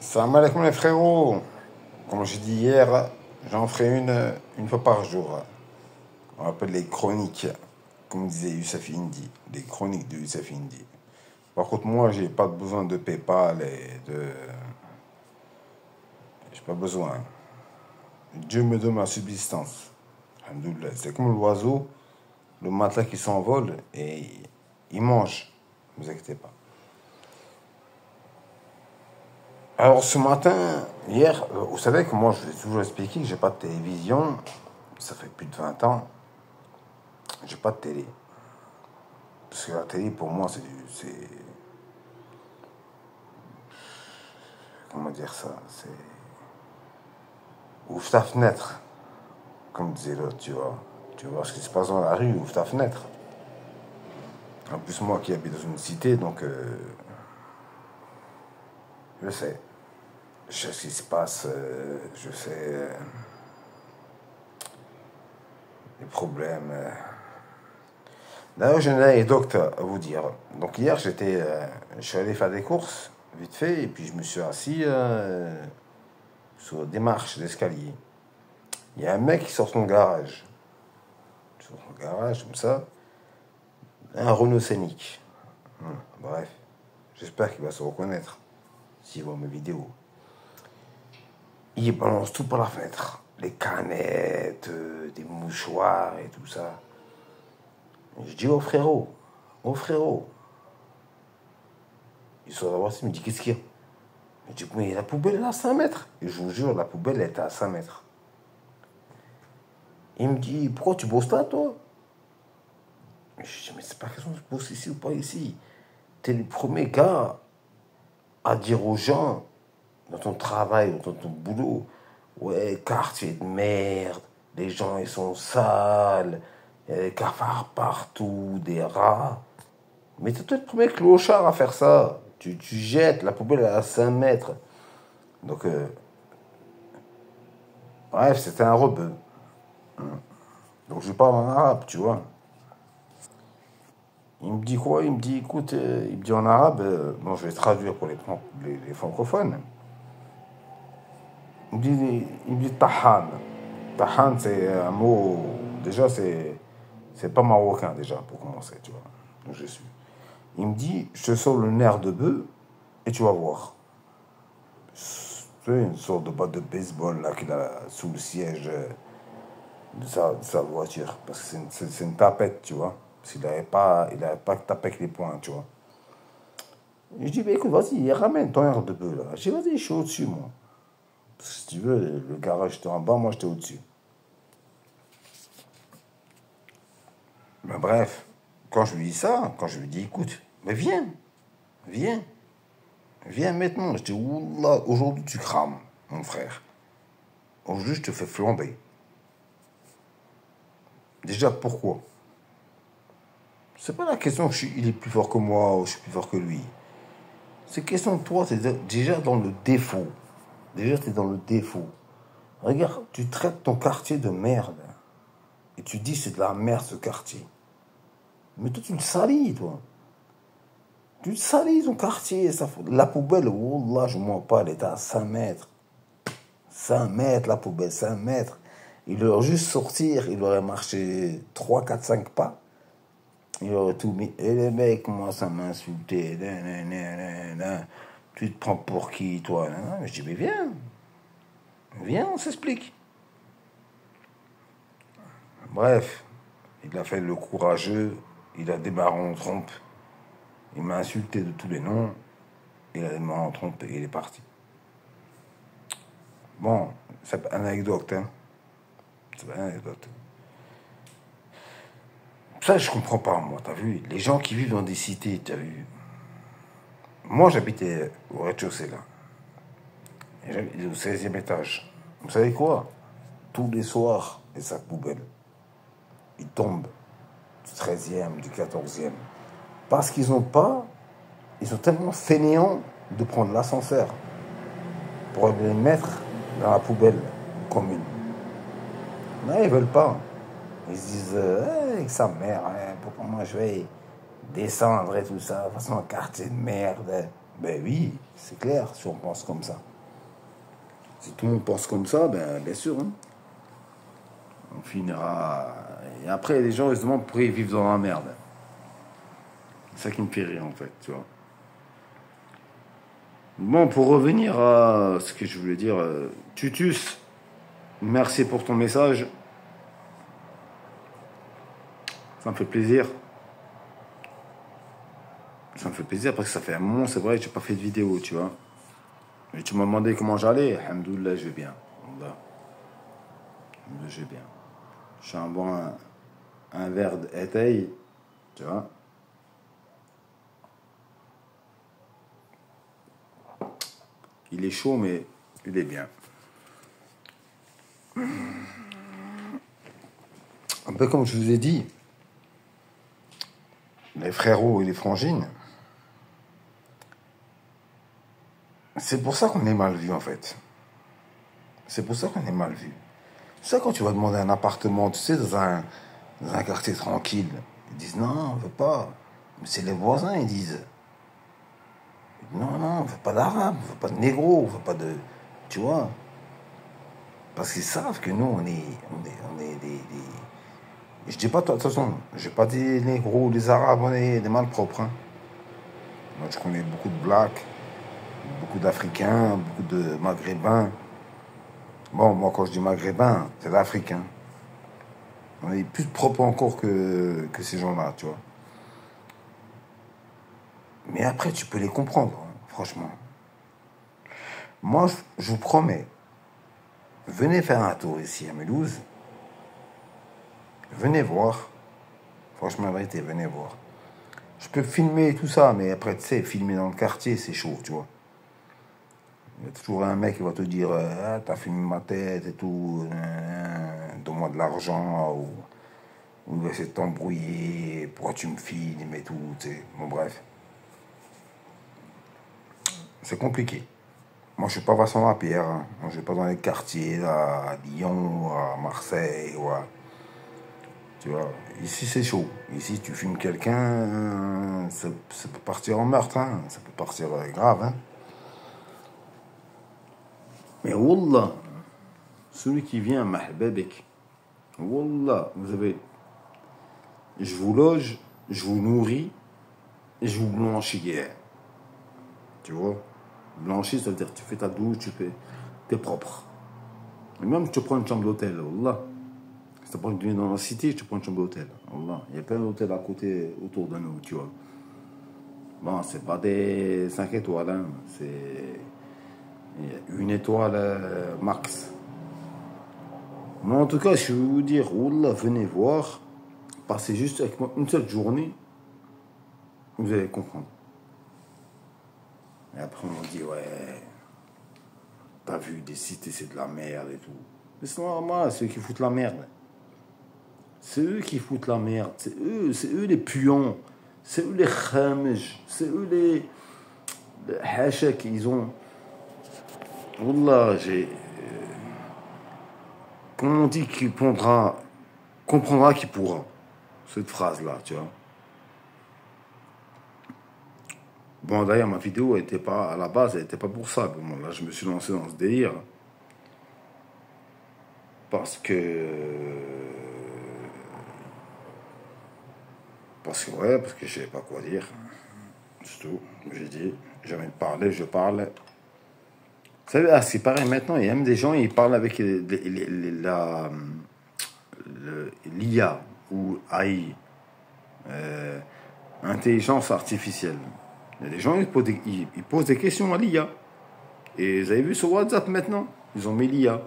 Salam alaikum les frérots. Comme j'ai dit hier, j'en ferai une fois par jour. On appelle les chroniques, comme disait Youssef Indy, les chroniques de Youssef Indy. Par contre, moi, j'ai pas besoin de PayPal et de. J'ai pas besoin. Dieu me donne ma subsistance. Alhamdoulilah. C'est comme l'oiseau, le matin qui s'envole et il mange. Ne vous inquiétez pas. Alors ce matin, hier, vous savez que moi je vous ai toujours expliqué que j'ai pas de télévision, ça fait plus de 20 ans, j'ai pas de télé. Parce que la télé pour moi c'est comment dire ça, c'est ouvre ta fenêtre, comme disait l'autre, tu vois. Tu vois ce qui se passe dans la rue, ouvre ta fenêtre. En plus moi qui habite dans une cité, donc je sais. Je sais ce qui se passe, je sais les problèmes. D'ailleurs, j'ai une anecdote à vous dire. Donc hier, je suis allé faire des courses, vite fait, et puis je me suis assis sur des marches d'escalier. Il y a un mec qui sort son garage. Sur son garage, comme ça, un Renault Scénic. Bref, j'espère qu'il va se reconnaître s'il voit mes vidéos. Il balance tout par la fenêtre. Les canettes, des mouchoirs et tout ça. Je dis oh frérot. Il sort de la voiture, il me dit qu'est-ce qu'il y a? Je dis mais la poubelle elle est à 5 mètres. Et je vous jure, la poubelle elle était à 5 mètres. Il me dit pourquoi tu bosses là toi? Je dis mais c'est pas question de bosser ici ou pas ici. T'es le premier gars à dire aux gens dans ton travail, dans ton boulot, ouais, quartier de merde, les gens ils sont sales, il y a des cafards partout, des rats. Mais t'es toi le premier clochard à faire ça. Tu jettes, la poubelle à 5 mètres. Donc, bref, c'était un rebeu. Donc je parle en arabe, tu vois. Il me dit quoi? Il me dit, écoute, il me dit en arabe, bon, je vais traduire pour les francophones. Il me dit tahan. Tahan, c'est un mot, déjà, c'est pas marocain, déjà, pour commencer, tu vois. Donc je suis. Il me dit, je te sors le nerf de bœuf et tu vas voir. C'est une sorte de batte de baseball là qu'il a sous le siège de sa voiture. Parce que c'est une tapette, tu vois. Parce qu'il n'avait pas tapé avec les poings, tu vois. Et je dis, bah, écoute, vas-y, ramène ton nerf de bœuf là. Je dis, vas-y, je suis au-dessus, moi. Parce que si tu veux, le garage était en bas, moi j'étais au-dessus. Ben bref, quand je lui dis ça, quand je lui dis, écoute, mais viens, viens maintenant. Je dis, oula, aujourd'hui tu crames, mon frère. Aujourd'hui je te fais flamber. Déjà, pourquoi? C'est pas la question que il est plus fort que moi ou je suis plus fort que lui. C'est question de toi, t'es déjà dans le défaut. Déjà, t'es dans le défaut. Regarde, tu traites ton quartier de merde. Et tu dis c'est de la merde ce quartier. Mais toi, tu le salis, toi. Tu le salis, ton quartier. La poubelle, oh là, je ne mens pas, elle était à 5 mètres. 5 mètres, la poubelle, 5 mètres. Il aurait juste sortir, il aurait marché 3, 4, 5 pas. Il aurait tout mis. Et les mecs commencent à m'insulter. Tu te prends pour qui, toi? Je dis, mais viens, on s'explique. Bref, il a fait le courageux, il a démarré en trompe. Il m'a insulté de tous les noms. Il a démarré en trompe et il est parti. Bon, c'est une anecdote, hein. C'est une anecdote. Ça, je comprends pas, moi, t'as vu? Les gens qui vivent dans des cités, t'as vu? Moi, j'habitais au rez-de-chaussée, là. Et j'habitais au 16e étage. Vous savez quoi? Tous les soirs, les sacs poubelles, ils tombent du 13e, du 14e. Parce qu'ils ils sont tellement fainéants de prendre l'ascenseur pour les mettre dans la poubelle commune. Non, ils veulent pas. Ils se disent, avec sa mère, pourquoi moi je vais descendre et tout ça, de toute façon, un quartier de merde. Ben oui, c'est clair, si on pense comme ça. Si tout le monde pense comme ça, ben, bien sûr, hein, on finira. Et après, les gens, ils se demandent pourquoi ils vivent dans la merde. C'est ça qui me fait rire, en fait, tu vois. Bon, pour revenir à ce que je voulais dire, Tutus, merci pour ton message. Ça me fait plaisir. Ça me fait plaisir parce que ça fait un moment, c'est vrai, que j'ai pas fait de vidéo, tu vois. Et tu m'as demandé comment j'allais. Alhamdoulilah, je vais bien. Wallah. Alhamdoulilah, je vais bien. Je suis un bon un verre d'éteil, tu vois. Il est chaud, mais il est bien. Un peu comme je vous ai dit, les frérots et les frangines, c'est pour ça qu'on est mal vu, en fait. C'est pour ça qu'on est mal vu. C'est ça quand tu vas demander un appartement, tu sais, dans un quartier tranquille. Ils disent non, on veut pas. Mais c'est les voisins, ils disent. Non, non, on veut pas d'arabe, on veut pas de négro, on veut pas de. Tu vois. Parce qu'ils savent que nous, on est des. Je dis pas, de toute façon, je dis pas des négros, des arabes, on est des malpropres. Hein. Moi, je connais beaucoup de blacks, beaucoup d'Africains, beaucoup de Maghrébins. Bon, moi, quand je dis Maghrébin, c'est l'Africain. On est plus propre encore que ces gens-là, tu vois. Mais après, tu peux les comprendre, hein, franchement. Moi, je vous promets, venez faire un tour ici à Mulhouse. Venez voir. Franchement, la vérité, venez voir. Je peux filmer tout ça, mais après, tu sais, filmer dans le quartier, c'est chaud, tu vois. Il y a toujours un mec qui va te dire ah, t'as filmé ma tête et tout, donne-moi de l'argent, ou il va essayer de t'embrouiller, pourquoi tu me filmes et tout, tu sais. Bon, bref. C'est compliqué. Moi, je suis pas Vincent Lapierre. Hein. Moi, je vais pas dans les quartiers, là, à Lyon, à Marseille, ou à... Tu vois, ici, c'est chaud. Ici, tu filmes quelqu'un, ça peut partir en meurtre, hein. Ça peut partir grave, hein. Mais Wallah, celui qui vient, Mahbabek, Wallah, vous avez... Je vous loge, je vous nourris, et je vous blanchis hier. Tu vois, blanchis, ça veut dire que tu fais ta douche, t'es propre. Et même, tu prends une chambre d'hôtel, Wallah. Si tu prends une dans la cité, je te prends une chambre d'hôtel. Wallah. Il y a plein d'hôtels à côté, autour de nous, tu vois. Bon, c'est pas des 5 étoiles, hein. C'est une étoile max. Mais en tout cas, je vais vous dire, Wallah, venez voir. Passez juste avec moi une seule journée. Vous allez comprendre. Et après, on dit, ouais, t'as vu, des cités, c'est de la merde et tout. Mais c'est normal, c'est eux qui foutent la merde. C'est eux qui foutent la merde. C'est eux les puants. C'est eux les khamj. C'est eux les hachak. Ils ont. Wallah, j'ai. Comment on dit qu'il comprendra qui pourra. Cette phrase-là, tu vois. Bon, d'ailleurs, ma vidéo était pas, à la base, elle n'était pas pour ça. Bon, là, je me suis lancé dans ce délire. Parce que, ouais, parce que je savais pas quoi dire. C'est tout. J'ai dit, j'ai envie de parler, je parle. Vous savez, ah, c'est pareil maintenant, il y a même des gens, ils parlent avec l'IA ou AI, intelligence artificielle. Il y a des gens, ils posent des questions à l'IA. Et vous avez vu sur WhatsApp maintenant, ils ont mis l'IA.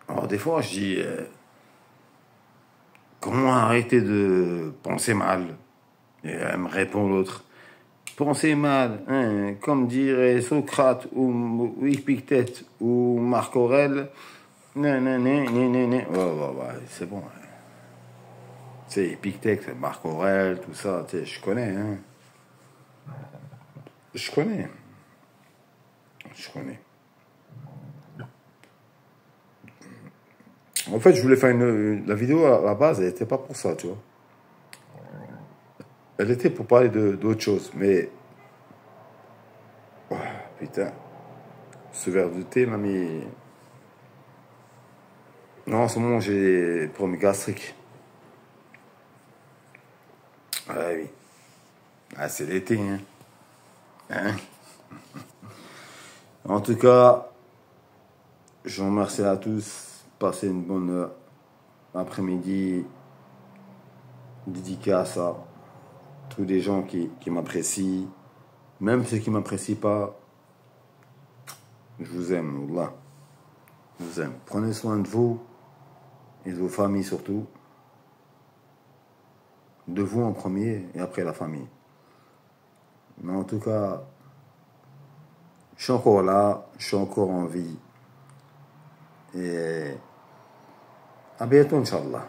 Alors des fois, je dis, comment arrêter de penser mal? Et elle me répond l'autre. Penser mal, hein, comme dirait Socrate ou Épictète ou Marc Aurèle. Non, non, non, non, non, non. Ouais, c'est bon. Tu sais, Épictète, Marc Aurèle, tout ça, tu sais, je connais, hein. Je connais. En fait, je voulais faire la vidéo à la base, elle n'était pas pour ça, tu vois. Elle était pour parler d'autre chose, mais... Oh, putain. ce verre de thé m'a mis... Non, en ce moment, j'ai des problèmes gastriques. Ah oui. Ah, c'est l'été, hein. Hein. En tout cas, je vous remercie à tous. Passez une bonne après-midi. Dédicace à tous les gens qui m'apprécient. Même ceux qui ne m'apprécient pas, je vous aime, Wallah. Je vous aime. Prenez soin de vous et de vos familles surtout. De vous en premier et après la famille. Mais en tout cas, je suis encore là, je suis encore en vie. Et à bientôt, Inch'Allah.